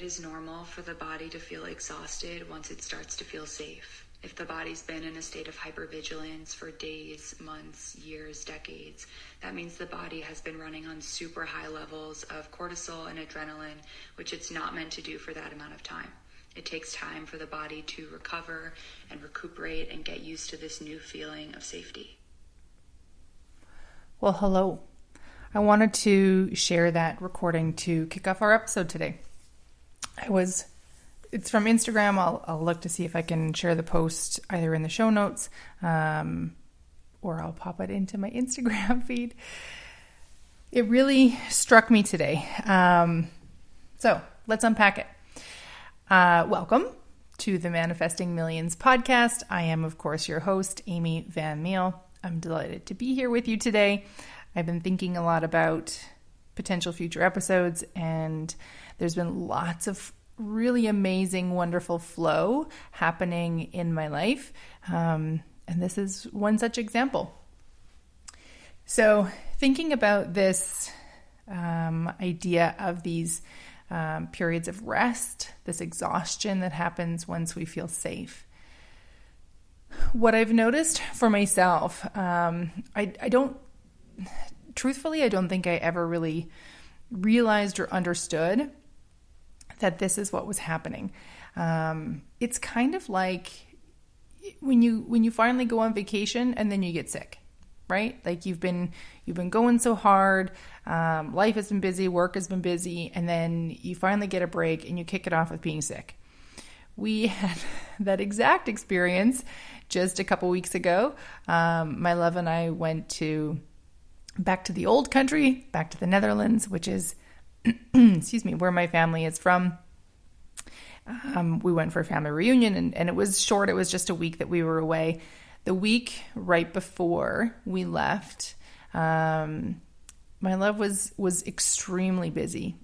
is normal for the body to feel exhausted once it starts to feel safe. If the body's been in a state of hypervigilance for days, months, years, decades, that means the body has been running on super high levels of cortisol and adrenaline, which it's not meant to do for that amount of time. It takes time for the body to recover and recuperate and get used to this new feeling of safety. Well, hello. I wanted to share that recording to kick off our episode today. It's from Instagram. I'll look to see if I can share the post either in the show notes or I'll pop it into my Instagram feed. It really struck me today. So let's unpack it. Welcome to the Manifesting Millions podcast. I am, of course, your host, Amy Van Meel. I'm delighted to be here with you today. I've been thinking a lot about potential future episodes, and there's been lots of really amazing, wonderful flow happening in my life. And this is one such example. So thinking about this idea of these periods of rest, this exhaustion that happens once we feel safe. What I've noticed for myself, I don't think I ever really realized or understood that this is what was happening. It's kind of like when you finally go on vacation and then you get sick, right? Like you've been going so hard, life has been busy, work has been busy, and then you finally get a break and you kick it off with being sick. We had that exact experience just a couple weeks ago. My love and I went back to the old country, back to the Netherlands, which is, where my family is from. We went for a family reunion and it was short. It was just a week that we were away. The week right before we left, my love was extremely busy.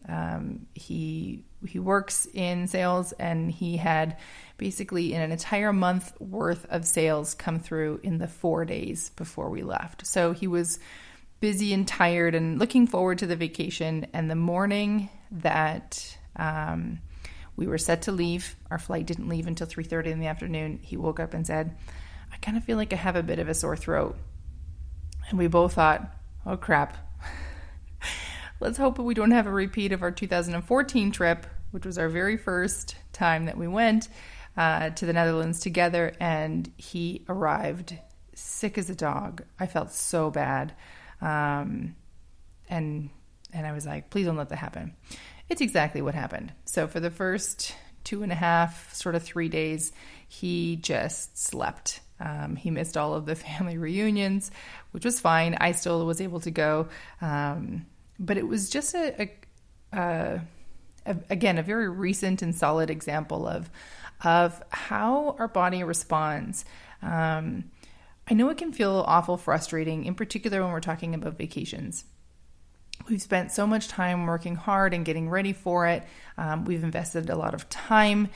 He works in sales, and he had basically an entire month worth of sales come through in the 4 days before we left. So he was busy and tired and looking forward to the vacation. And the morning that we were set to leave, our flight didn't leave until 3:30 in the afternoon, he woke up and said, "I kind of feel like I have a bit of a sore throat." And we both thought, oh crap. Let's hope we don't have a repeat of our 2014 trip, which was our very first time that we went to the Netherlands together. And he arrived sick as a dog. I felt so bad. And I was like, please don't let that happen. It's exactly what happened. So for the first 2.5, sort of 3 days, he just slept. He missed all of the family reunions, which was fine. I still was able to go. But it was just again, a very recent and solid example of how our body responds. I know it can feel awful frustrating, in particular when we're talking about vacations. We've spent so much time working hard and getting ready for it. We've invested a lot of time,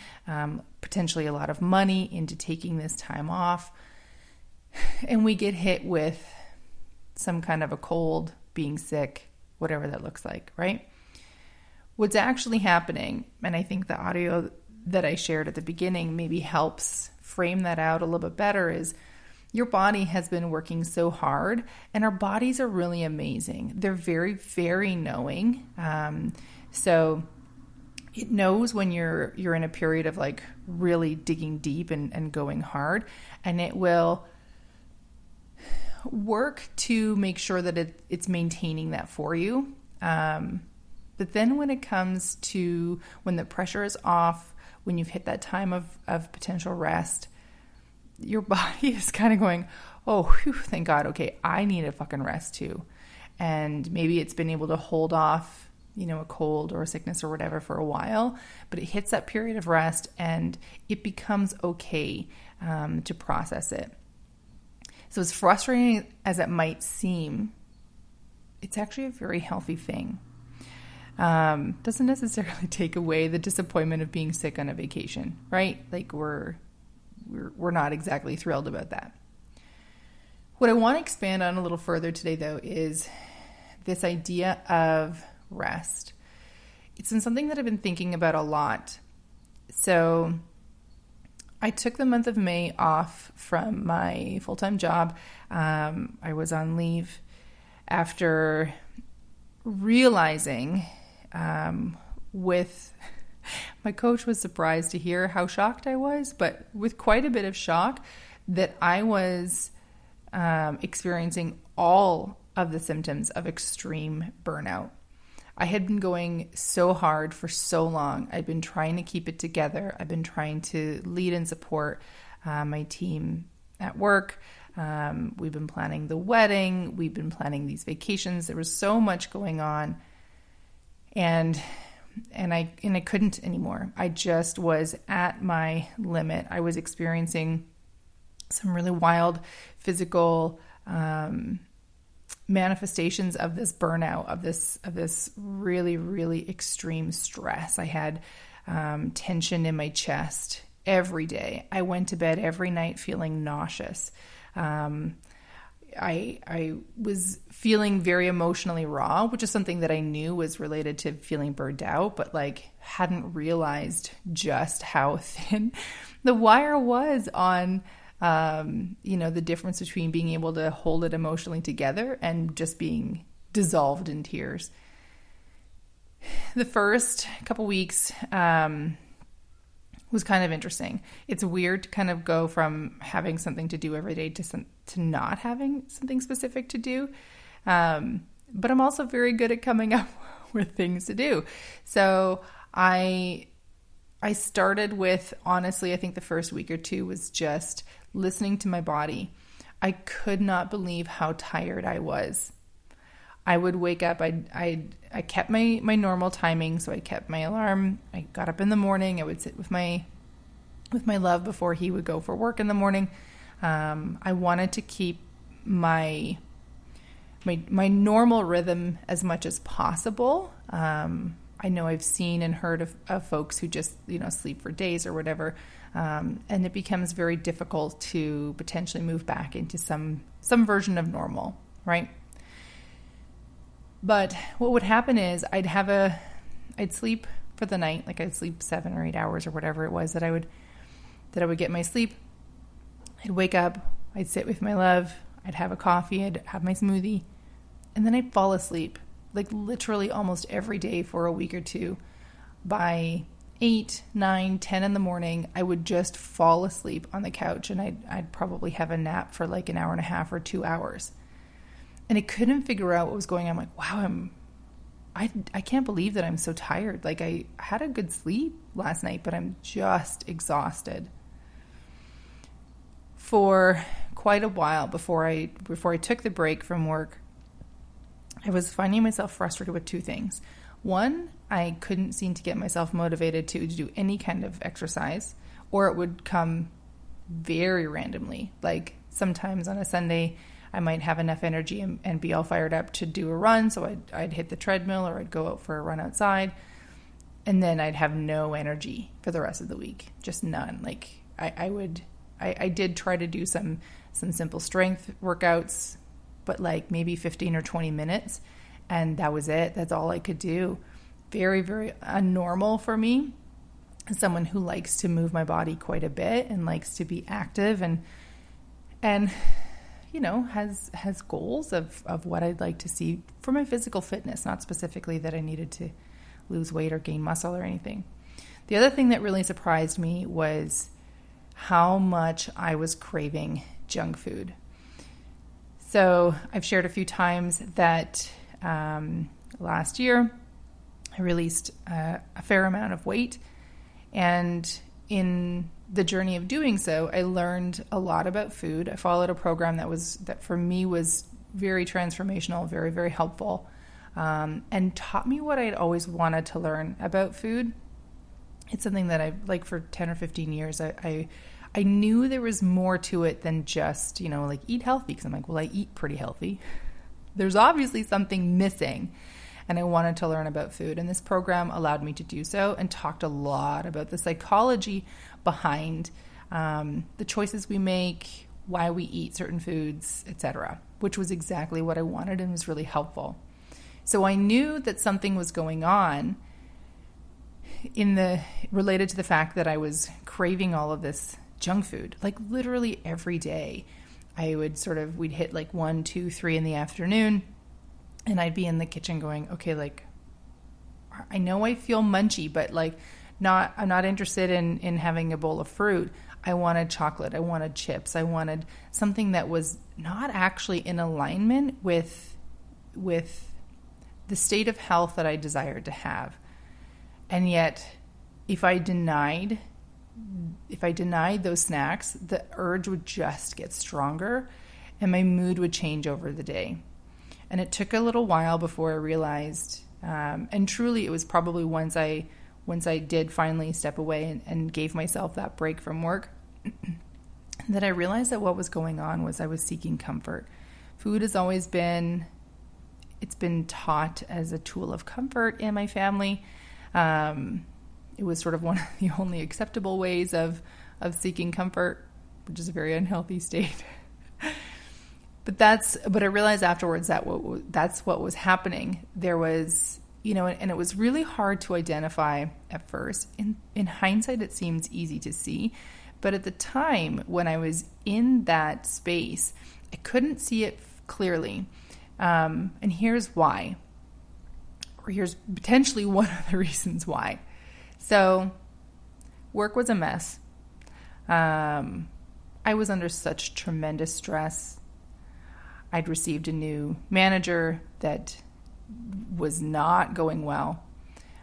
potentially a lot of money into taking this time off. And we get hit with some kind of a cold, being sick, whatever that looks like, right? What's actually happening, and I think the audio that I shared at the beginning maybe helps frame that out a little bit better, is your body has been working so hard, and our bodies are really amazing. They're very, very knowing. So it knows when you're in a period of like really digging deep and going hard, and it will work to make sure that it's maintaining that for you. But then when it comes to when the pressure is off, when you've hit that time of potential rest, your body is kind of going, oh, whew, thank God. Okay, I need a fucking rest too. And maybe it's been able to hold off, a cold or a sickness or whatever for a while, but it hits that period of rest and it becomes okay to process it. So as frustrating as it might seem, it's actually a very healthy thing. Doesn't necessarily take away the disappointment of being sick on a vacation, right? Like we're not exactly thrilled about that. What I want to expand on a little further today, though, is this idea of rest. it's been something that I've been thinking about a lot. So I took the month of May off from my full-time job. I was on leave after realizing my coach was surprised to hear how shocked I was, but with quite a bit of shock that I was experiencing all of the symptoms of extreme burnout. I had been going so hard for so long. I'd been trying to keep it together. I've been trying to lead and support my team at work. We've been planning the wedding. We've been planning these vacations. There was so much going on, and I couldn't anymore. I just was at my limit. I was experiencing some really wild physical manifestations of this burnout, of this really, really extreme stress. I had tension in my chest every day. I went to bed every night feeling nauseous. I was feeling very emotionally raw, which is something that I knew was related to feeling burned out, but like hadn't realized just how thin the wire was on the difference between being able to hold it emotionally together and just being dissolved in tears. The first couple weeks was kind of interesting. It's weird to kind of go from having something to do every day to not having something specific to do. But I'm also very good at coming up with things to do. So I started with, honestly, I think the first week or two was just listening to my body. I could not believe how tired I was. I would wake up, I kept my normal timing, so I kept my alarm. I got up in the morning. I would sit with my love before he would go for work in the morning. I wanted to keep my normal rhythm as much as possible. I know I've seen and heard of folks who just, sleep for days or whatever. And it becomes very difficult to potentially move back into some version of normal, right? But what would happen is I'd sleep for the night, like I'd sleep 7 or 8 hours or whatever it was that I would get my sleep. I'd wake up, I'd sit with my love, I'd have a coffee, I'd have my smoothie, and then I'd fall asleep, like literally almost every day for a week or two. By 8, 9, 10 in the morning, I would just fall asleep on the couch, and I'd probably have a nap for like an hour and a half or 2 hours. And I couldn't figure out what was going on. I'm like, wow, I can't believe that I'm so tired. Like I had a good sleep last night, but I'm just exhausted. For quite a while before I took the break from work, I was finding myself frustrated with two things. One, I couldn't seem to get myself motivated to do any kind of exercise, or it would come very randomly. Like sometimes on a Sunday, I might have enough energy and be all fired up to do a run. So I'd hit the treadmill or I'd go out for a run outside, and then I'd have no energy for the rest of the week, just none. Like I did try to do some simple strength workouts, but like maybe 15 or 20 minutes. And that was it. That's all I could do. Very, very unnormal for me as someone who likes to move my body quite a bit and likes to be active and has goals of what I'd like to see for my physical fitness, not specifically that I needed to lose weight or gain muscle or anything. The other thing that really surprised me was how much I was craving junk food. So I've shared a few times that last year I released a fair amount of weight, and in the journey of doing so, I learned a lot about food. I followed a program that for me was very transformational, very, very helpful, and taught me what I'd always wanted to learn about food. It's something that I've like for 10 or 15 years. I knew there was more to it than just, like eat healthy, because I'm like, well, I eat pretty healthy. There's obviously something missing, and I wanted to learn about food. And this program allowed me to do so and talked a lot about the psychology behind the choices we make, why we eat certain foods, etc., which was exactly what I wanted and was really helpful. So I knew that something was going on, related to the fact that I was craving all of this junk food, like literally every day. We'd hit like 1, 2, 3 in the afternoon, and I'd be in the kitchen going, okay, like, I know I feel munchy, but like, I'm not interested in having a bowl of fruit. I wanted chocolate. I wanted chips. I wanted something that was not actually in alignment with the state of health that I desired to have. And yet, if I denied those snacks, the urge would just get stronger and my mood would change over the day. And it took a little while before I realized, and truly it was probably once I did finally step away and gave myself that break from work, that I realized that what was going on was I was seeking comfort. Food has always been taught as a tool of comfort in my family. It was sort of one of the only acceptable ways of seeking comfort, which is a very unhealthy state. But I realized afterwards that that's what was happening. There was, and it was really hard to identify at first. In hindsight, it seems easy to see. But at the time when I was in that space, I couldn't see it clearly. And here's why. Or here's potentially one of the reasons why. So, work was a mess. I was under such tremendous stress. I'd received a new manager that was not going well.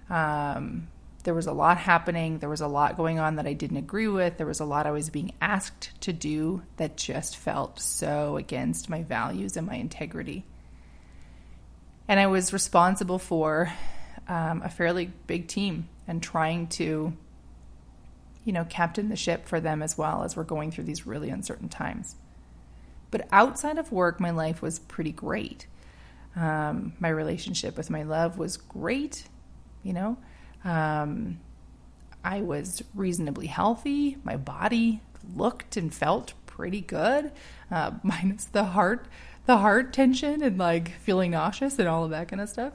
There was a lot happening. There was a lot going on that I didn't agree with. There was a lot I was being asked to do that just felt so against my values and my integrity. And I was responsible for a fairly big team and trying to, captain the ship for them as well as we're going through these really uncertain times. But outside of work, my life was pretty great. My relationship with my love was great, I was reasonably healthy. My body looked and felt pretty good, minus the heart tension and like feeling nauseous and all of that kind of stuff.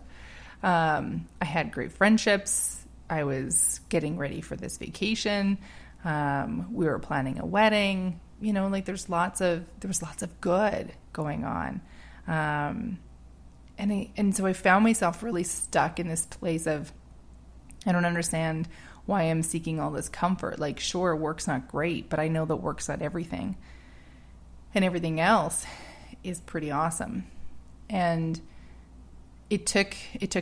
I had great friendships. I was getting ready for this vacation. We were planning a wedding. There was lots of good going on. And so I found myself really stuck in this place of, I don't understand why I'm seeking all this comfort. Like, sure, work's not great, but I know that work's not everything. And everything else is pretty awesome. And it took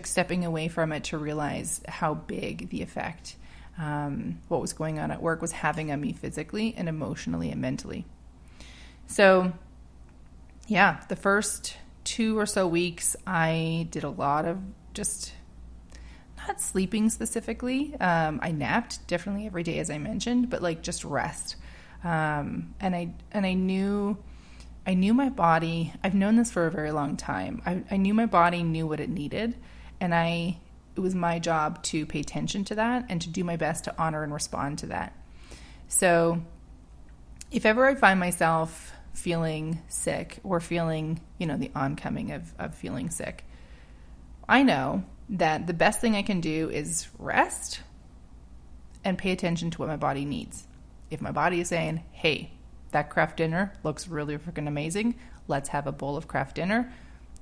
stepping away from it to realize how big the effect what was going on at work was having on me physically and emotionally and mentally. So, yeah, the first 2 or so weeks, I did a lot of just not sleeping specifically. I napped definitely every day, as I mentioned, but like just rest. And I knew my body. I've known this for a very long time. I knew my body knew what it needed, and it was my job to pay attention to that and to do my best to honor and respond to that. So if ever I find myself feeling sick or feeling, the oncoming of feeling sick, I know that the best thing I can do is rest and pay attention to what my body needs. If my body is saying, hey, that Kraft dinner looks really freaking amazing, let's have a bowl of Kraft dinner,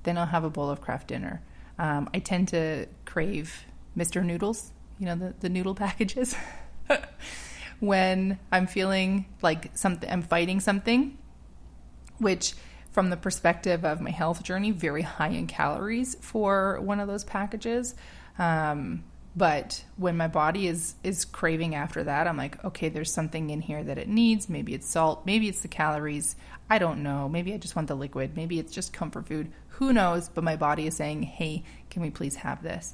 then I'll have a bowl of Kraft dinner. I tend to crave Mr. Noodles, the noodle packages, when I'm feeling like I'm fighting something, which from the perspective of my health journey, very high in calories for one of those packages. But when my body is craving after that, I'm like, okay, there's something in here that it needs. Maybe it's salt. Maybe it's the calories. I don't know. Maybe I just want the liquid. Maybe it's just comfort food. Who knows? But my body is saying, hey, can we please have this?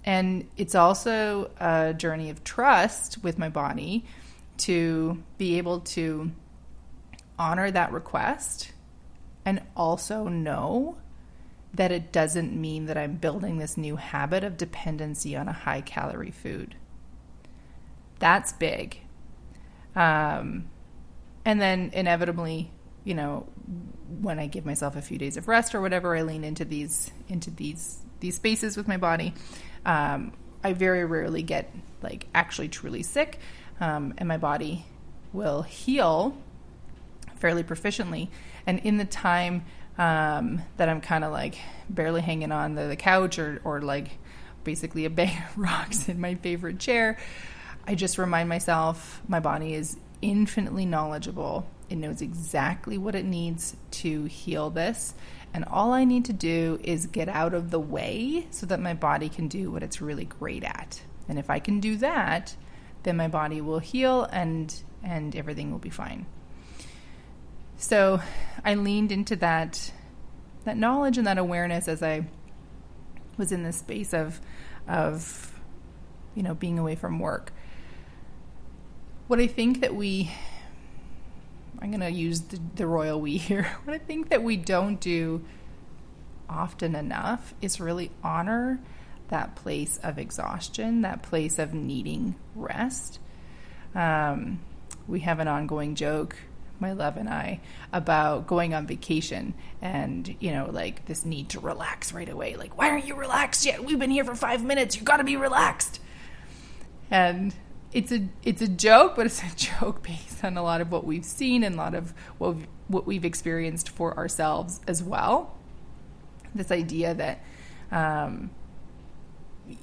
And it's also a journey of trust with my body to be able to honor that request and also know that it doesn't mean that I'm building this new habit of dependency on a high-calorie food. That's big. And then inevitably, when I give myself a few days of rest or whatever, I lean into these spaces with my body. I I very rarely get like actually truly sick, and my body will heal fairly proficiently. And in the time that I'm kind of like barely hanging on the couch or like basically a bag of rocks in my favorite chair, I just remind myself my body is infinitely knowledgeable. It knows exactly what it needs to heal this. And all I need to do is get out of the way so that my body can do what it's really great at. And if I can do that, then my body will heal and everything will be fine. So I leaned into that knowledge and that awareness as I was in this space of being away from work. What I think that I'm going to use the royal we here. What I think that we don't do often enough is really honor that place of exhaustion, that place of needing rest. We have an ongoing joke, my love and I, about going on vacation and, like this need to relax right away. Like, why aren't you relaxed yet? We've been here for 5 minutes. You got to be relaxed. And it's a joke, but it's a joke based on a lot of what we've seen and a lot of what we've experienced for ourselves as well. This idea that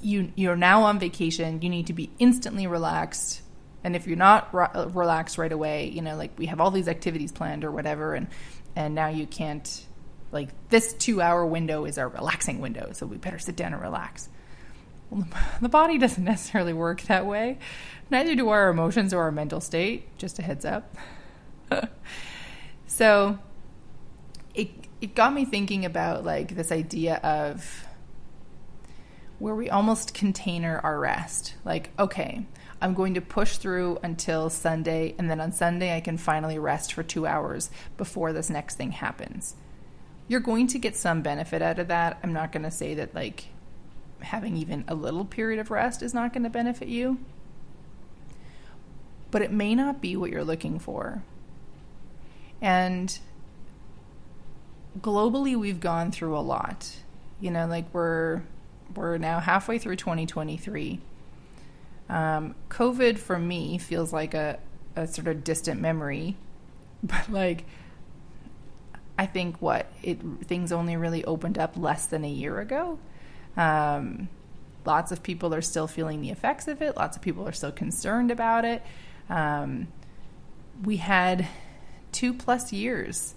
you're now on vacation, you need to be instantly relaxed. And if you're not relaxed right away, like we have all these activities planned or whatever, and now you can't, like this 2-hour window is our relaxing window, so we better sit down and relax. Well, the body doesn't necessarily work that way. Neither do our emotions or our mental state, just a heads up. So it got me thinking about like this idea of where we almost container our rest. Like, okay, I'm going to push through until Sunday, and then on Sunday I can finally rest for 2 hours before this next thing happens. You're going to get some benefit out of that. I'm not going to say that like having even a little period of rest is not going to benefit you, but it may not be what you're looking for. And globally, we've gone through a lot. Like we're now halfway through 2023. COVID for me feels like a sort of distant memory, but like I think things only really opened up less than a year ago. Lots of people are still feeling the effects of it. Lots of people are still concerned about it. We had 2+ years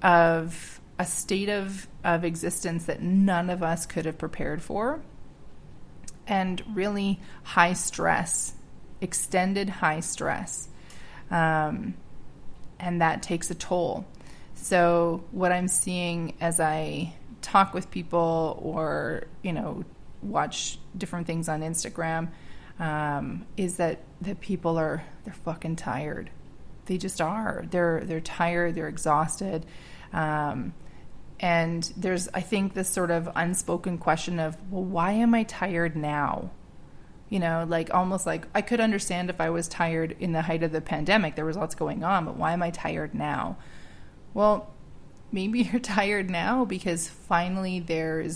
of a state of existence that none of us could have prepared for, and really high stress, extended high stress, and that takes a toll. So what I'm seeing as I talk with people or watch different things on Instagram is that people they're fucking tired. They just are. They're tired. They're exhausted. And there's, I think, this sort of unspoken question of, well, why am I tired now? Like almost like I could understand if I was tired in the height of the pandemic. There was lots going on, but why am I tired now? Well, maybe you're tired now because finally I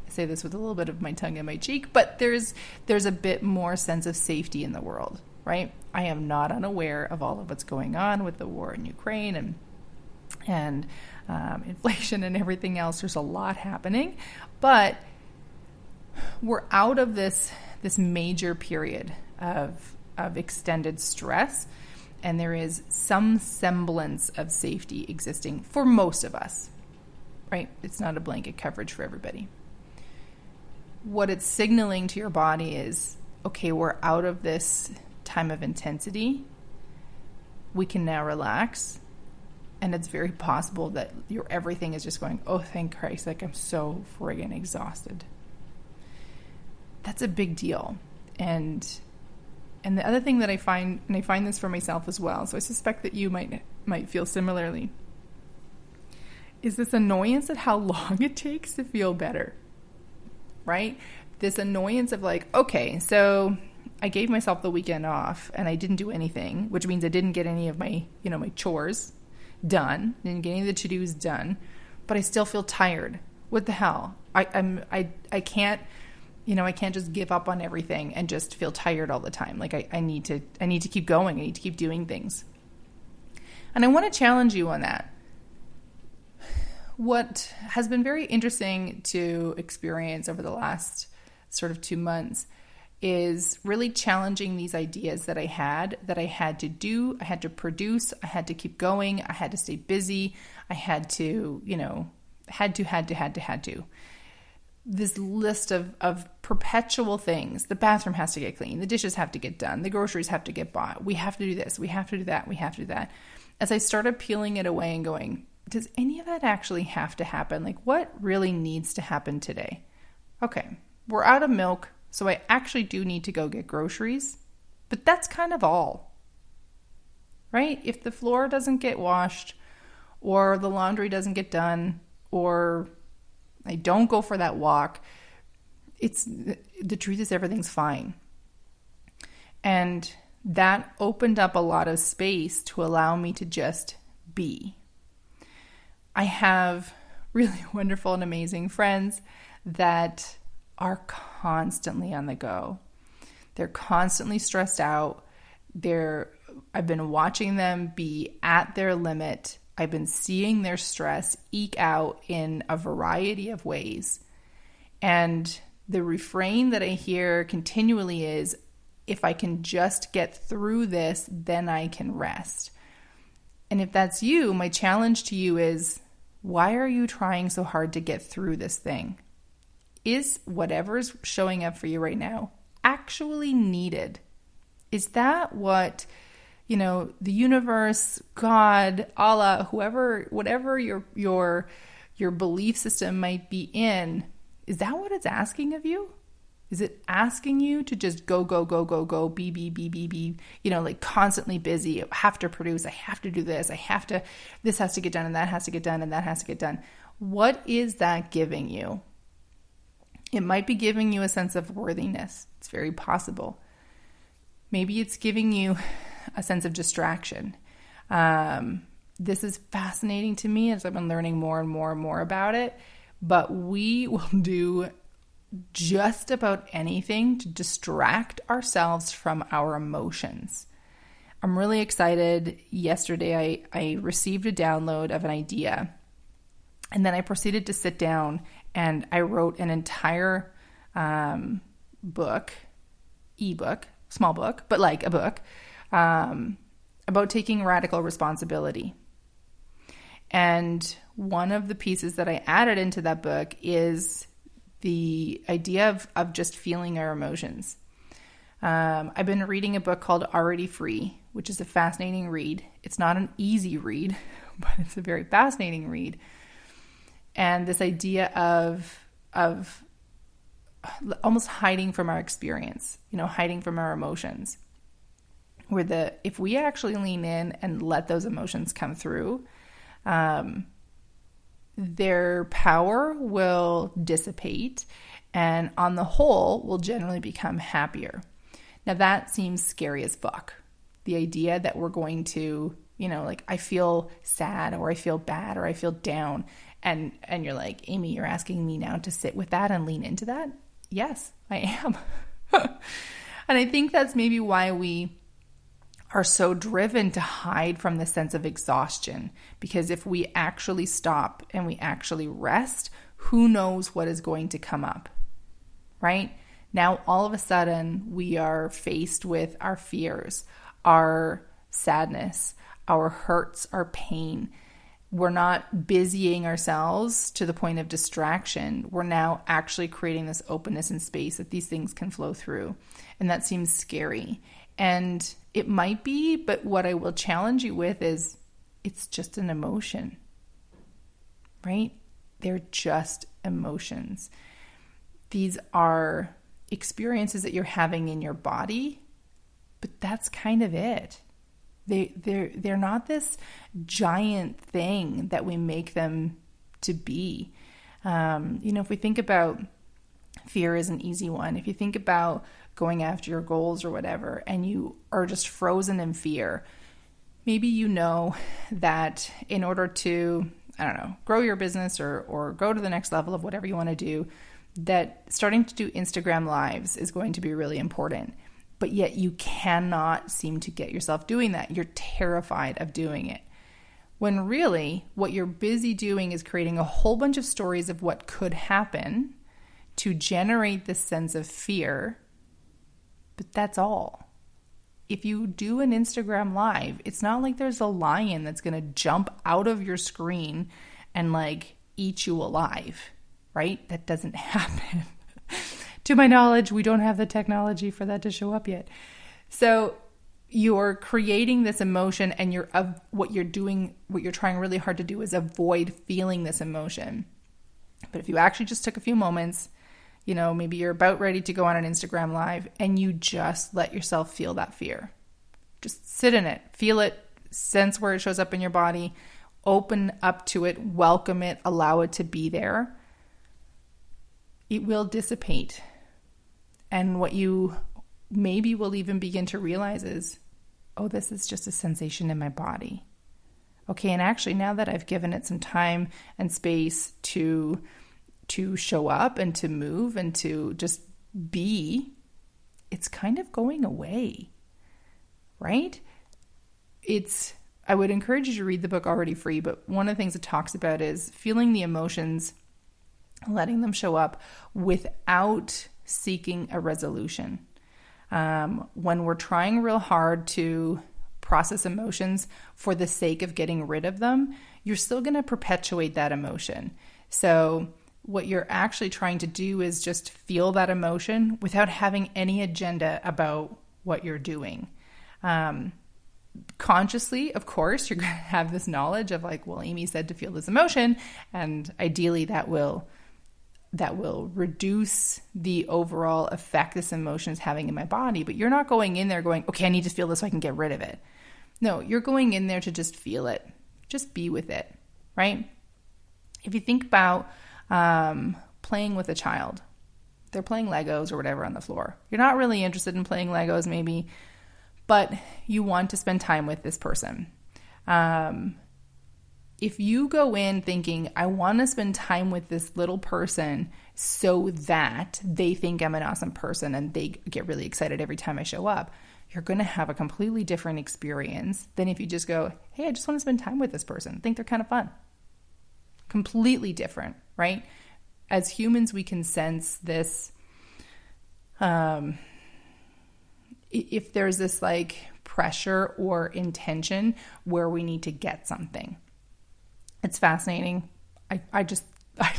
say this with a little bit of my tongue in my cheek, but there's a bit more sense of safety in the world, right? I am not unaware of all of what's going on with the war in Ukraine and inflation and everything else. There's a lot happening, but we're out of this major period of extended stress, and there is some semblance of safety existing for most of us, right? It's not a blanket coverage for everybody. What it's signaling to your body is, okay, we're out of this time of intensity. We can now relax. And it's very possible that your everything is just going, oh, thank Christ, like I'm so friggin' exhausted. That's a big deal. And the other thing that I find, and I find this for myself as well, so I suspect that you might feel similarly, is this annoyance at how long it takes to feel better, right? This annoyance of like, okay, so I gave myself the weekend off and I didn't do anything, which means I didn't get any of my, my chores done, didn't get any of the to-dos done, but I still feel tired. What the hell? I can't I can't just give up on everything and just feel tired all the time. Like I need to keep going. I need to keep doing things. And I want to challenge you on that. What has been very interesting to experience over the last sort of 2 months is really challenging these ideas that I had to do, I had to produce, I had to keep going, I had to stay busy, I had to, had to. This list of perpetual things. The bathroom has to get clean, the dishes have to get done, the groceries have to get bought, we have to do this, we have to do that, we have to do that. As I started peeling it away and going, does any of that actually have to happen? Like, what really needs to happen today? Okay, we're out of milk, so I actually do need to go get groceries, but that's kind of all, right? If the floor doesn't get washed, or the laundry doesn't get done, or I don't go for that walk, the truth is everything's fine. And that opened up a lot of space to allow me to just be. I have really wonderful and amazing friends that are constantly on the go. They're constantly stressed out. I've been watching them be at their limit. I've been seeing their stress eke out in a variety of ways. And the refrain that I hear continually is, if I can just get through this, then I can rest. And if that's you, my challenge to you is, why are you trying so hard to get through this thing? Is whatever's showing up for you right now actually needed? Is that what, the universe, God, Allah, whoever, whatever your belief system might be in, is that what it's asking of you? Is it asking you to just go, be, like constantly busy? I have to produce. I have to do this. This has to get done, and that has to get done, and that has to get done. What is that giving you? It might be giving you a sense of worthiness. It's very possible. Maybe it's giving you a sense of distraction. This is fascinating to me as I've been learning more and more and more about it. But we will do just about anything to distract ourselves from our emotions. I'm really excited. Yesterday, I received a download of an idea, and then I proceeded to sit down and I wrote an entire ebook, small book, but like a book, about taking radical responsibility. And one of the pieces that I added into that book is the idea of just feeling our emotions. I've been reading a book called Already Free, which is a fascinating read. It's not an easy read, but it's a very fascinating read. And this idea of almost hiding from our experience, hiding from our emotions, where if we actually lean in and let those emotions come through, their power will dissipate, and on the whole, will generally become happier. Now that seems scary as fuck. The idea that we're going to, I feel sad, or I feel bad, or I feel down, and you're like, Amy, you're asking me now to sit with that and lean into that? Yes, I am. And I think that's maybe why we are so driven to hide from the sense of exhaustion, because if we actually stop and we actually rest, who knows what is going to come up, right? Now, all of a sudden, we are faced with our fears, our sadness, our hurts, our pain. We're not busying ourselves to the point of distraction. We're now actually creating this openness and space that these things can flow through. And that seems scary. And it might be, but what I will challenge you with is it's just an emotion, right? They're just emotions. These are experiences that you're having in your body, but that's kind of it. They're not this giant thing that we make them to be. If we think about fear is an easy one. If you think about going after your goals or whatever, and you are just frozen in fear, maybe you know that in order to, grow your business or go to the next level of whatever you want to do, that starting to do Instagram lives is going to be really important, but yet you cannot seem to get yourself doing that. You're terrified of doing it. When really what you're busy doing is creating a whole bunch of stories of what could happen to generate this sense of fear, but that's all. If you do an Instagram live, it's not like there's a lion that's going to jump out of your screen and like eat you alive, right? That doesn't happen. To my knowledge, we don't have the technology for that to show up yet. So you're creating this emotion, and what you're trying really hard to do is avoid feeling this emotion. But if you actually just took a few moments, maybe you're about ready to go on an Instagram live and you just let yourself feel that fear. Just sit in it, feel it, sense where it shows up in your body, open up to it, welcome it, allow it to be there. It will dissipate. And what you maybe will even begin to realize is, oh, this is just a sensation in my body. Okay, and actually now that I've given it some time and space to show up and to move and to just be, it's kind of going away, right? I would encourage you to read the book Already Free, but one of the things it talks about is feeling the emotions, letting them show up without seeking a resolution. When we're trying real hard to process emotions for the sake of getting rid of them, you're still going to perpetuate that emotion. So what you're actually trying to do is just feel that emotion without having any agenda about what you're doing. Consciously, of course, you're going to have this knowledge of like, well, Amy said to feel this emotion, and ideally that will reduce the overall effect this emotion is having in my body. But you're not going in there going, okay, I need to feel this so I can get rid of it. No, you're going in there to just feel it, just be with it, right? If you think about playing with a child, they're playing Legos or whatever on the floor. You're not really interested in playing Legos maybe, but you want to spend time with this person. If you go in thinking, I want to spend time with this little person so that they think I'm an awesome person and they get really excited every time I show up, you're going to have a completely different experience than if you just go, hey, I just want to spend time with this person. I think they're kind of fun. Completely different, right? As humans, we can sense this. If there's this like pressure or intention where we need to get something. It's fascinating. I just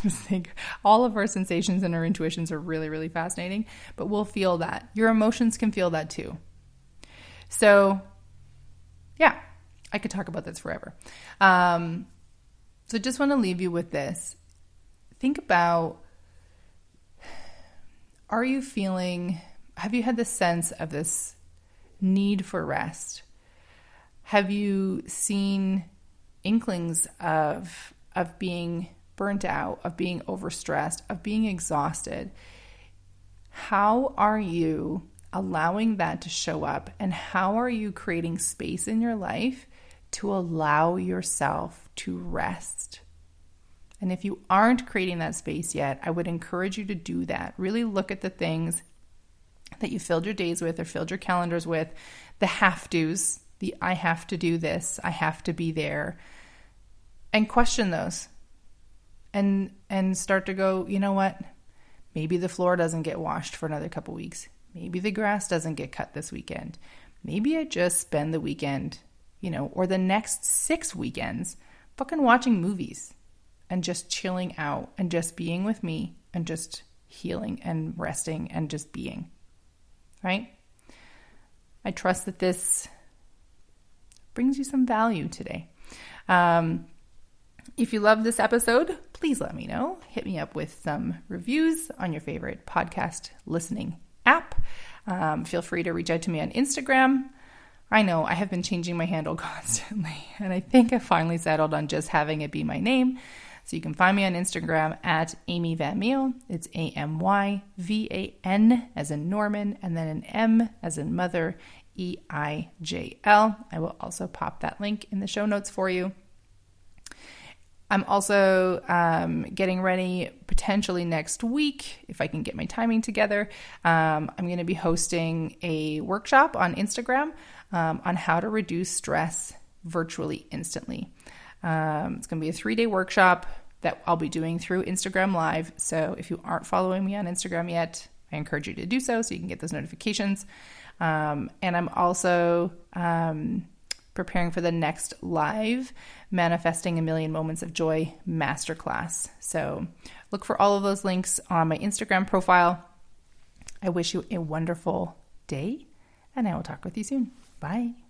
think all of our sensations and our intuitions are really, really fascinating, but we'll feel that. Your emotions can feel that too. So yeah, I could talk about this forever. So just want to leave you with this. Think about, have you had the sense of this need for rest? Have you seen inklings of being burnt out, of being overstressed, of being exhausted? How are you allowing that to show up? And how are you creating space in your life to allow yourself to rest? And if you aren't creating that space yet, I would encourage you to do that. Really look at the things that you filled your days with or filled your calendars with, the have-tos, the I have to do this, I have to be there, and question those. And start to go, you know what? Maybe the floor doesn't get washed for another couple weeks. Maybe the grass doesn't get cut this weekend. Maybe I just spend the weekend, or the next 6 weekends fucking watching movies and just chilling out and just being with me and just healing and resting and just being, right? I trust that this brings you some value today. If you love this episode, please let me know. Hit me up with some reviews on your favorite podcast listening app. Feel free to reach out to me on Instagram. I know I have been changing my handle constantly, and I think I finally settled on just having it be my name. So you can find me on Instagram at Amy Van Meel. It's AMYVAN as in Norman, and then an M as in mother, EIJL. I will also pop that link in the show notes for you. I'm also getting ready potentially next week, if I can get my timing together. I'm going to be hosting a workshop on Instagram on how to reduce stress virtually instantly. It's going to be a 3-day workshop that I'll be doing through Instagram Live. So if you aren't following me on Instagram yet, I encourage you to do so you can get those notifications. And I'm also preparing for the next live Manifesting a Million Moments of Joy masterclass. So look for all of those links on my Instagram profile. I wish you a wonderful day, and I will talk with you soon. Bye.